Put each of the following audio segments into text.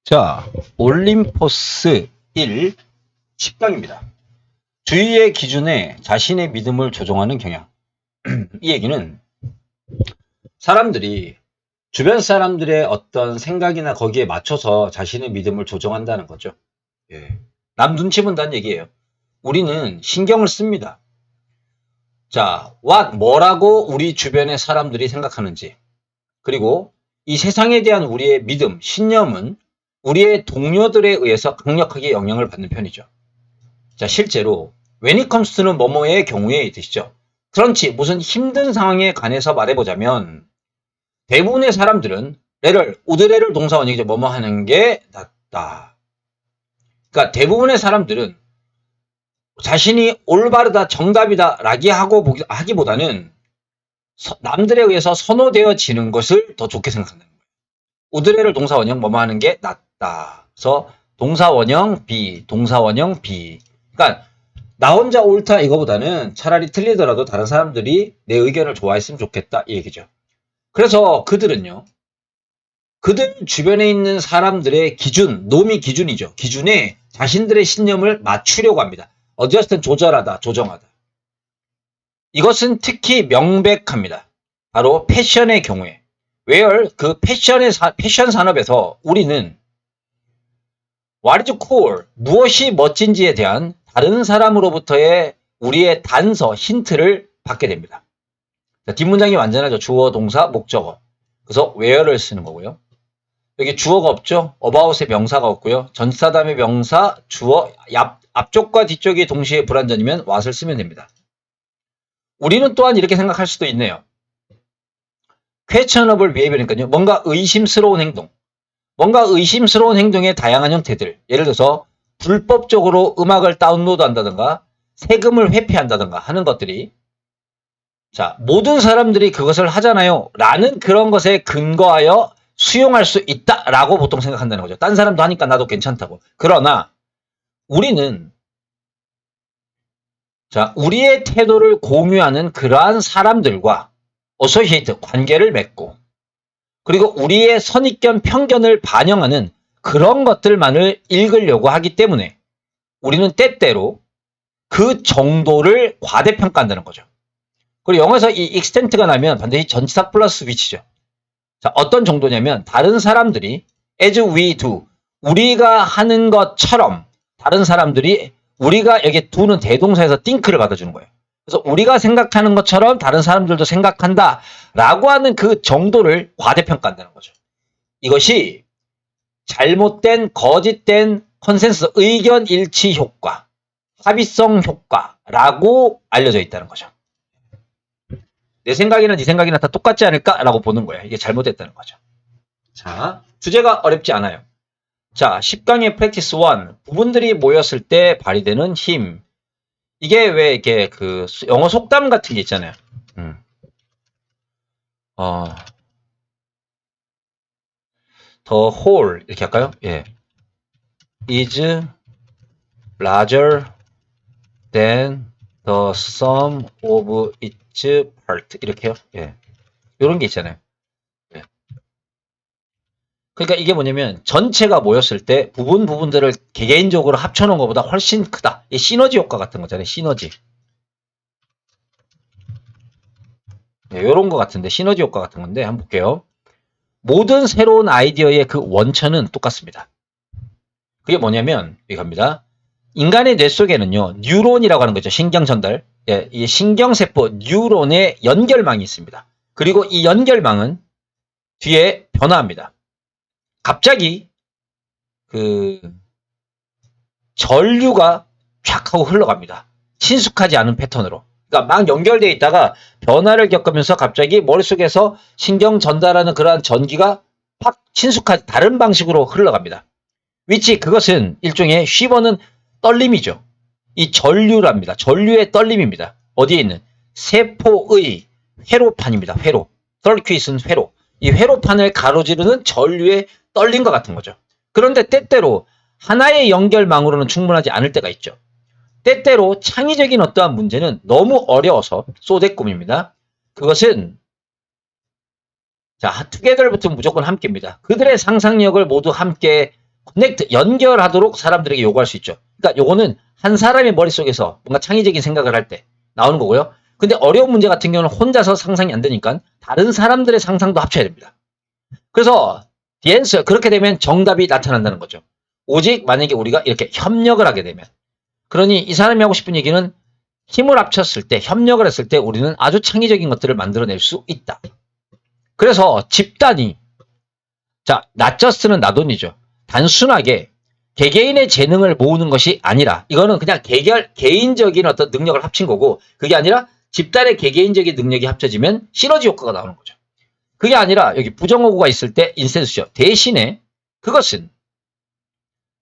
자, 올림포스 1 10강입니다. 주의의 기준에 자신의 믿음을 조종하는 경향. 이 얘기는 사람들이 주변 사람들의 어떤 생각이나 거기에 맞춰서 자신의 믿음을 조정한다는 거죠. 예. 남 눈치 본다는 얘기예요. 우리는 신경을 씁니다. 자, 뭐라고 우리 주변의 사람들이 생각하는지, 그리고 이 세상에 대한 우리의 믿음, 신념은 우리의 동료들에 의해서 강력하게 영향을 받는 편이죠. 자, 실제로 when it comes to는 뭐뭐의 경우에 뜻이죠. 그렇지, 무슨 힘든 상황에 관해서 말해보자면 대부분의 사람들은 우드레를 동사원이죠. 뭐뭐 하는 게 낫다. 그러니까 대부분의 사람들은 자신이 올바르다, 정답이다 하기보다는 남들에 의해서 선호되어지는 것을 더 좋게 생각한다는 거예요. 우드레를 동사원형 뭐뭐 하는 게 낫다. 그래서 동사원형 B, 동사원형 B. 그러니까 나 혼자 옳다 이거보다는 차라리 틀리더라도 다른 사람들이 내 의견을 좋아했으면 좋겠다 이 얘기죠. 그래서 그들은요, 그들 주변에 있는 사람들의 기준, 노미 기준이죠. 기준에 자신들의 신념을 맞추려고 합니다. 어디서든 조절하다, 조정하다. 이것은 특히 명백합니다. 바로 패션의 경우에. 그 패션 산업에서 우리는 what is cool, 무엇이 멋진지에 대한 다른 사람으로부터의 우리의 단서, 힌트를 받게 됩니다. 자, 뒷문장이 완전하죠. 주어, 동사, 목적어. 그래서 where를 쓰는 거고요. 여기 주어가 없죠. about의 명사가 없고요. 전치사 다음에 명사, 주어, 앞쪽과 뒤쪽이 동시에 불완전이면 what을 쓰면 됩니다. 우리는 또한 이렇게 생각할 수도 있네요. questionable behavior니까요. 뭔가 의심스러운 행동. 뭔가 의심스러운 행동의 다양한 형태들. 예를 들어서 불법적으로 음악을 다운로드한다든가 세금을 회피한다든가 하는 것들이, 자, 모든 사람들이 그것을 하잖아요 라는 그런 것에 근거하여 수용할 수 있다라고 보통 생각한다는 거죠. 딴 사람도 하니까 나도 괜찮다고. 그러나 우리는, 자, 우리의 태도를 공유하는 그러한 사람들과 어소시에이트, 관계를 맺고, 그리고 우리의 선입견, 편견을 반영하는 그런 것들만을 읽으려고 하기 때문에 우리는 때때로 그 정도를 과대평가한다는 거죠. 그리고 영어에서 이 extent가 나면 반드시 전치사 플러스 위치죠. 자, 어떤 정도냐면 다른 사람들이 as we do, 우리가 하는 것처럼 다른 사람들이, 우리가 여기 do는 대동사에서 think를 받아주는 거예요. 그래서 우리가 생각하는 것처럼 다른 사람들도 생각한다 라고 하는 그 정도를 과대평가한다는 거죠. 이것이 잘못된, 거짓된 컨센서스, 의견 일치 효과, 합의성 효과라고 알려져 있다는 거죠. 내 생각이나 네 생각이나 다 똑같지 않을까라고 보는 거예요. 이게 잘못됐다는 거죠. 자, 주제가 어렵지 않아요. 자, 10강의 프랙티스 1, 부분들이 모였을 때 발휘되는 힘. 이게 왜 이렇게 그 영어 속담 같은 게 있잖아요. The whole 이렇게 할까요? 예. is larger than the sum of its part. 이렇게요. 예. 이런 게 있잖아요. 예. 그러니까 이게 뭐냐면 전체가 모였을 때 부분들을 개개인적으로 합쳐놓은 것보다 훨씬 크다. 이 시너지 효과 같은 거잖아요. 시너지. 네, 이런 거 같은데 시너지 효과 같은 건데 한번 볼게요. 모든 새로운 아이디어의 그 원천은 똑같습니다. 그게 뭐냐면 이겁니다. 인간의 뇌 속에는요, 뉴론이라고 하는 거죠. 신경 전달. 예, 이 신경세포 뉴론의 연결망이 있습니다. 그리고 이 연결망은 뒤에 변화합니다. 갑자기 그 전류가 쫙 하고 흘러갑니다. 친숙하지 않은 패턴으로. 그러니까 막 연결되어 있다가 변화를 겪으면서 갑자기 머릿속에서 신경 전달하는 그러한 전기가 팍 친숙하지 다른 방식으로 흘러갑니다. 그것은 일종의 쉬버는 떨림이죠. 이 전류랍니다. 전류의 떨림입니다. 어디에 있는? 세포의 회로판입니다. 회로. 서큐it은 회로. 이 회로판을 가로지르는 전류의 떨림과 같은 거죠. 그런데 때때로 하나의 연결망으로는 충분하지 않을 때가 있죠. 때때로 창의적인 어떠한 문제는 너무 어려워서 쏘대꿈입니다. 그것은, 자, 투게더부터 무조건 함께입니다. 그들의 상상력을 모두 함께 커넥트, 연결하도록 사람들에게 요구할 수 있죠. 그러니까 요거는 한 사람의 머릿속에서 뭔가 창의적인 생각을 할 때 나오는 거고요. 근데 어려운 문제 같은 경우는 혼자서 상상이 안 되니까 다른 사람들의 상상도 합쳐야 됩니다. 그래서 the answer, 그렇게 되면 정답이 나타난다는 거죠. 오직 만약에 우리가 이렇게 협력을 하게 되면. 그러니 이 사람이 하고 싶은 얘기는 힘을 합쳤을 때, 협력을 했을 때 우리는 아주 창의적인 것들을 만들어낼 수 있다. 그래서 집단이, 자, not just는 나돈이죠. 단순하게 개개인의 재능을 모으는 것이 아니라, 이거는 그냥 개인적인 어떤 능력을 합친 거고, 그게 아니라 집단의 개개인적인 능력이 합쳐지면 시너지 효과가 나오는 거죠. 그게 아니라 여기 부정어구가 있을 때 인센스죠. 대신에 그것은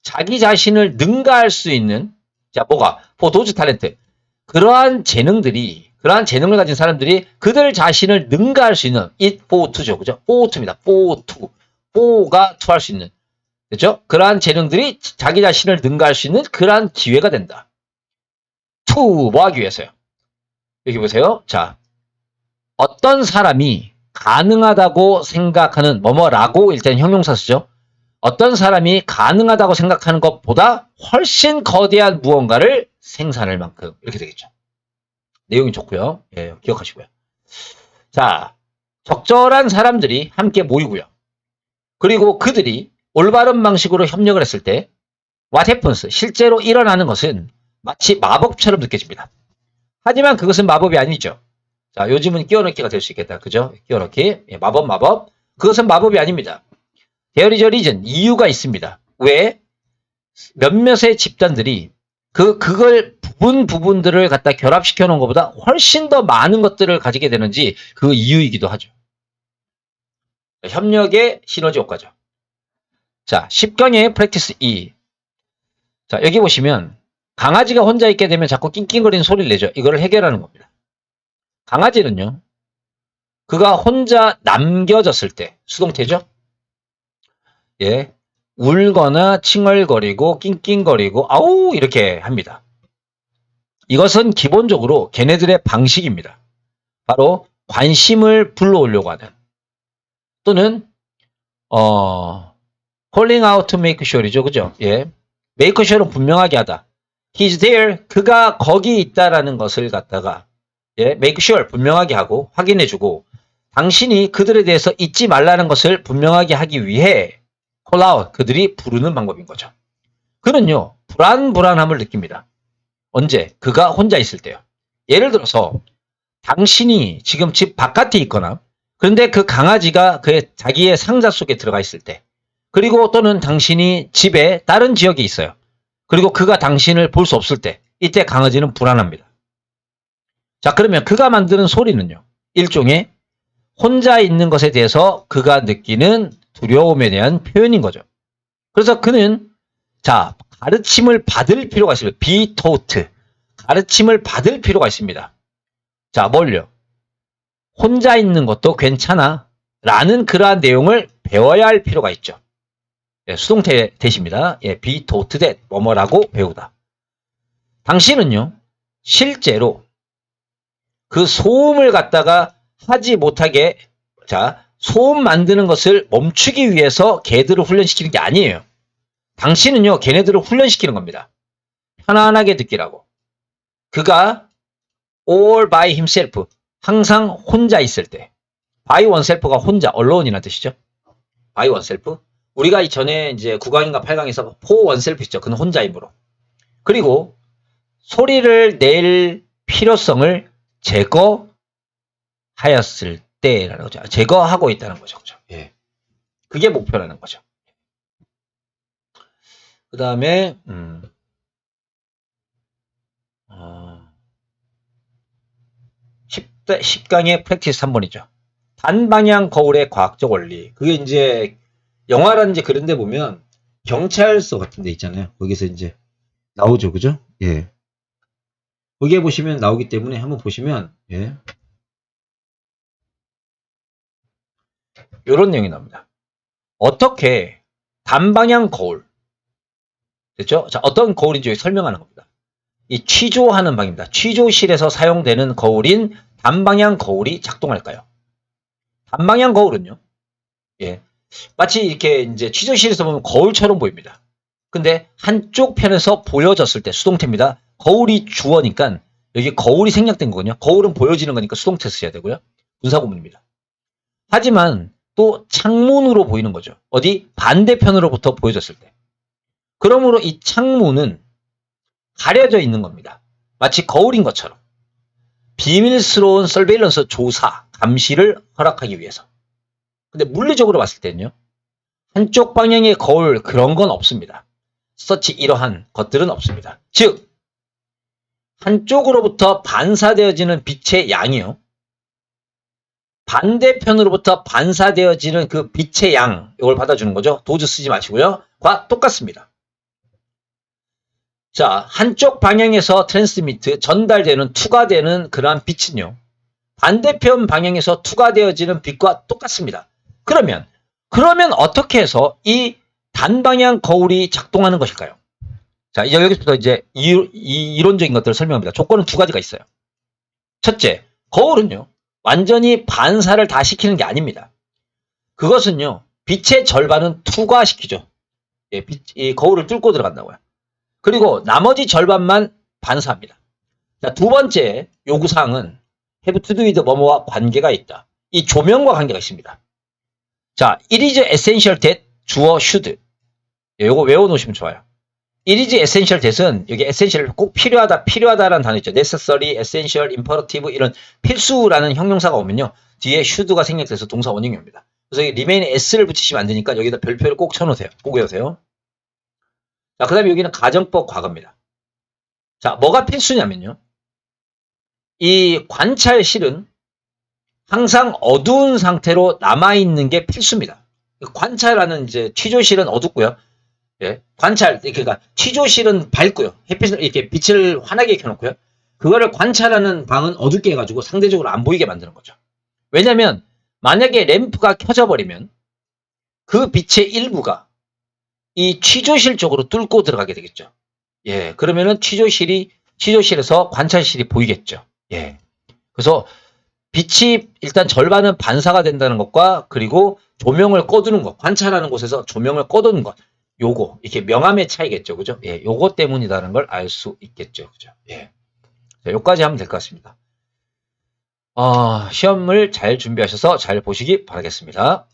자기 자신을 능가할 수 있는, 자, 뭐가? for those talent. 그러한 재능을 가진 사람들이 그들 자신을 능가할 수 있는, it for to죠. 그죠? for to입니다. for to. for가 to 할 수 있는. 그죠? 그러한 재능들이 자기 자신을 능가할 수 있는 그러한 기회가 된다. to, 뭐 하기 위해서요? 여기 보세요. 자, 어떤 사람이 가능하다고 생각하는 뭐뭐라고 일단 형용사 쓰죠. 어떤 사람이 가능하다고 생각하는 것보다 훨씬 거대한 무언가를 생산할 만큼, 이렇게 되겠죠. 내용이 좋고요. 예, 기억하시고요. 자, 적절한 사람들이 함께 모이고요. 그리고 그들이 올바른 방식으로 협력을 했을 때 what happens, 실제로 일어나는 것은 마치 마법처럼 느껴집니다. 하지만 그것은 마법이 아니죠. 자, 요즘은 끼워넣기가 될 수 있겠다. 그죠? 끼워넣기. 예, 마법. 그것은 마법이 아닙니다. There is a reason, 이유가 있습니다. 왜? 몇몇의 집단들이 그걸 부분들을 갖다 결합시켜 놓은 것보다 훨씬 더 많은 것들을 가지게 되는지 그 이유이기도 하죠. 협력의 시너지 효과죠. 자, 10강의 프랙티스 2. 자, 여기 보시면 강아지가 혼자 있게 되면 자꾸 낑낑거리는 소리를 내죠. 이거를 해결하는 겁니다. 강아지는요, 그가 혼자 남겨졌을 때, 수동태죠? 예, 울거나 칭얼거리고 낑낑거리고 아우 이렇게 합니다. 이것은 기본적으로 걔네들의 방식입니다. 바로 관심을 불러오려고 하는, 또는 calling out to make sure이죠. 그죠? 예, make sure은 분명하게 하다. He's there, 그가 거기 있다라는 것을 갖다가, 예, make sure, 분명하게 하고 확인해주고, 당신이 그들에 대해서 잊지 말라는 것을 분명하게 하기 위해 call out, 그들이 부르는 방법인 거죠. 그는요, 불안함을 느낍니다. 언제? 그가 혼자 있을 때요. 예를 들어서 당신이 지금 집 바깥에 있거나, 그런데 그 강아지가 자기의 상자 속에 들어가 있을 때, 그리고 또는 당신이 집에 다른 지역에 있어요. 그리고 그가 당신을 볼 수 없을 때, 이때 강아지는 불안합니다. 자, 그러면 그가 만드는 소리는요, 일종의 혼자 있는 것에 대해서 그가 느끼는 두려움에 대한 표현인 거죠. 그래서 그는, 자, 가르침을 받을 필요가 있습니다. be taught. 가르침을 받을 필요가 있습니다. 자, 뭘요? 혼자 있는 것도 괜찮아 라는 그러한 내용을 배워야 할 필요가 있죠. 예, 수동태 대시입니다. 예, be taught that, 뭐뭐라고 배우다. 당신은요, 실제로 그 소음을 갖다가 하지 못하게, 자, 소음 만드는 것을 멈추기 위해서 걔들을 훈련시키는 게 아니에요. 당신은요, 걔네들을 훈련시키는 겁니다. 편안하게 듣기라고. 그가 all by himself, 항상 혼자 있을 때. by oneself가 혼자, alone이라는 뜻이죠. by oneself. 우리가 이전에 이제 9강인가 8강에서 for oneself 있죠. 그는 혼자이므로. 그리고 소리를 낼 필요성을 제거하였을 때라는 거죠. 제거하고 있다는 거죠. 그죠? 예. 그게 목표라는 거죠. 그 다음에 10강의 프랙티스 3번이죠. 단방향 거울의 과학적 원리. 그게 이제 영화라든지 그런 데 보면 경찰서 같은 데 있잖아요. 거기서 이제 나오죠. 그죠? 예. 거기에 보시면 나오기 때문에 한번 보시면, 예, 요런 내용이 나옵니다. 어떻게 단방향 거울, 됐죠? 자, 어떤 거울인지 설명하는 겁니다. 이 취조하는 방입니다. 취조실에서 사용되는 거울인 단방향 거울이 작동할까요? 단방향 거울은요, 예, 마치 이렇게 이제 취조실에서 보면 거울처럼 보입니다. 근데 한쪽 편에서 보여졌을 때 수동태입니다. 거울이 주어니까 여기 거울이 생략된 거거든요. 거울은 보여지는 거니까 수동태 쓰셔야 되고요. 분사구문입니다. 하지만 또 창문으로 보이는 거죠. 어디? 반대편으로부터 보여졌을 때. 그러므로 이 창문은 가려져 있는 겁니다. 마치 거울인 것처럼. 비밀스러운 서베일런스 조사, 감시를 허락하기 위해서. 근데 물리적으로 봤을 때는요. 한쪽 방향의 거울 그런 건 없습니다. 서치 이러한 것들은 없습니다. 즉 한쪽으로부터 반사되어지는 빛의 양이요. 반대편으로부터 반사되어지는 그 빛의 양, 이걸 받아주는 거죠. 도즈 쓰지 마시고요. 과 똑같습니다. 자, 한쪽 방향에서 트랜스미트, 전달되는, 투과되는 그러한 빛은요. 반대편 방향에서 투과되어지는 빛과 똑같습니다. 그러면 어떻게 해서 이 단방향 거울이 작동하는 것일까요? 자, 여기서부터 이제 이론적인 것들을 설명합니다. 조건은 두 가지가 있어요. 첫째, 거울은요. 완전히 반사를 다 시키는 게 아닙니다. 그것은요. 빛의 절반은 투과시키죠. 예, 이 거울을 뚫고 들어간다고요. 그리고 나머지 절반만 반사합니다. 자, 두 번째 요구사항은 have to do with 뭐뭐와 관계가 있다. 이 조명과 관계가 있습니다. 자, it is essential that 주어 should. 예, 요거 외워놓으시면 좋아요. it is essential that은 여기 essential 꼭 필요하다라는 단어 있죠. necessary, essential, imperative 이런 필수라는 형용사가 오면요. 뒤에 should가 생략돼서 동사 원형입니다. 그래서 여기 remain s를 붙이시면 안 되니까 여기다 별표를 꼭 쳐놓으세요. 꼭 외우세요. 자, 그 다음에 여기는 가정법 과거입니다. 자, 뭐가 필수냐면요. 이 관찰실은 항상 어두운 상태로 남아있는 게 필수입니다. 관찰하는 이제 취조실은 어둡고요. 예, 관찰, 그러니까 취조실은 밝고요. 햇빛을 이렇게 빛을 환하게 켜놓고요. 그거를 관찰하는 방은 어둡게 해가지고 상대적으로 안 보이게 만드는 거죠. 왜냐면 만약에 램프가 켜져 버리면 그 빛의 일부가 이 취조실 쪽으로 뚫고 들어가게 되겠죠. 예, 그러면은 취조실에서 관찰실이 보이겠죠. 예. 그래서 빛이 일단 절반은 반사가 된다는 것과 그리고 조명을 꺼두는 것, 관찰하는 곳에서 조명을 꺼두는 것, 요거 이렇게 명암의 차이겠죠, 그죠? 예, 요거 때문이라는 걸 알 수 있겠죠, 그죠? 예, 자, 요까지 하면 될 것 같습니다. 시험을 잘 준비하셔서 잘 보시기 바라겠습니다.